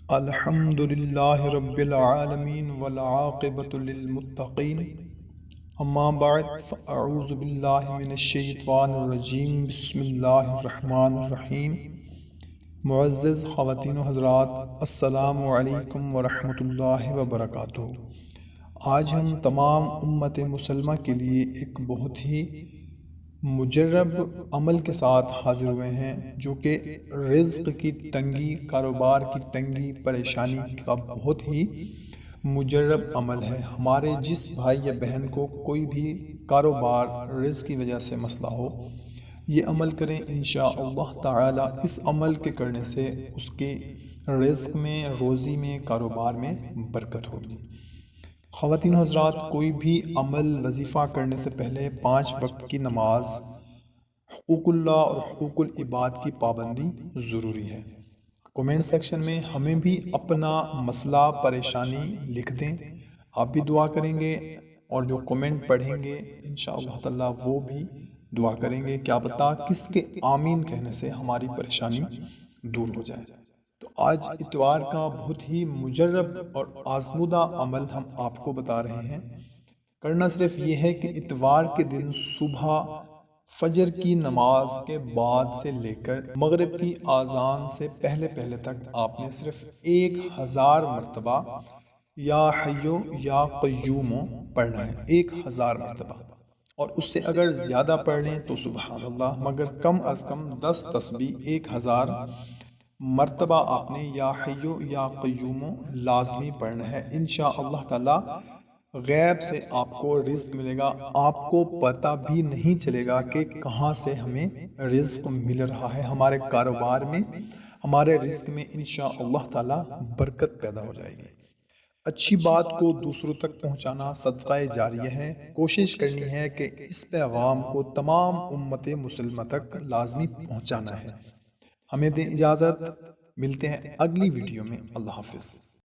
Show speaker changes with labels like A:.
A: الحمد للہ رب العالمین والعاقبۃ للمتقین اما بعد فاعوذ باللہ من الشیطان الرجیم بسم اللہ الرحمن الرحیم۔ معزز خواتین و حضرات، السلام علیکم ورحمۃ اللہ وبرکاتہ۔ آج ہم تمام امت مسلمہ کے لیے ایک بہت ہی مجرب عمل کے ساتھ حاضر ہوئے ہیں، جو کہ رزق کی تنگی، کاروبار کی تنگی، پریشانی کا بہت ہی مجرب عمل ہے۔ ہمارے جس بھائی یا بہن کو کوئی بھی کاروبار رزق کی وجہ سے مسئلہ ہو، یہ عمل کریں، انشاءاللہ تعالی اس عمل کے کرنے سے اس کے رزق میں، روزی میں، کاروبار میں برکت ہوگی۔ خواتین و حضرات، کوئی بھی عمل وظیفہ کرنے سے پہلے 5 وقت کی نماز، حقوق اللہ اور حقوق العباد کی پابندی ضروری ہے۔ کومنٹ سیکشن میں ہمیں بھی اپنا مسئلہ، پریشانی لکھ دیں، آپ بھی دعا کریں گے، اور جو کومنٹ پڑھیں گے انشاءاللہ تعالی وہ بھی دعا کریں گے، کیا پتہ کس کے آمین کہنے سے ہماری پریشانی دور ہو جائے۔ تو آج اتوار کا بہت ہی مجرب اور آزمودہ عمل ہم آپ کو بتا رہے ہیں۔ کرنا صرف یہ ہے کہ اتوار کے دن صبح فجر کی نماز کے بعد سے لے کر مغرب کی اذان سے پہلے تک آپ نے صرف 1000 مرتبہ یا حیو یا قیوم پڑھنا ہے، 1000 مرتبہ، اور اس سے اگر زیادہ پڑھ لیں تو سبحان اللہ، مگر کم از کم 10 تسبیح 1000 مرتبہ آپ نے یا حیو یا قیوم لازمی پڑھنا ہے۔ انشاءاللہ تعالی غیب سے آپ کو رزق ملے گا، آپ کو پتہ بھی نہیں چلے گا کہ کہاں سے ہمیں رزق مل رہا ہے۔ ہمارے کاروبار میں، ہمارے رزق میں انشاءاللہ تعالی برکت پیدا ہو جائے گی۔ اچھی بات کو دوسروں تک پہنچانا صدقہ جاریہ ہے۔ کوشش کرنی ہے کہ اس پیغام کو تمام امت مسلمہ تک لازمی پہنچانا ہے۔ ہمیں دیں اجازت، ملتے ہیں اگلی ویڈیو میں۔ اللہ حافظ۔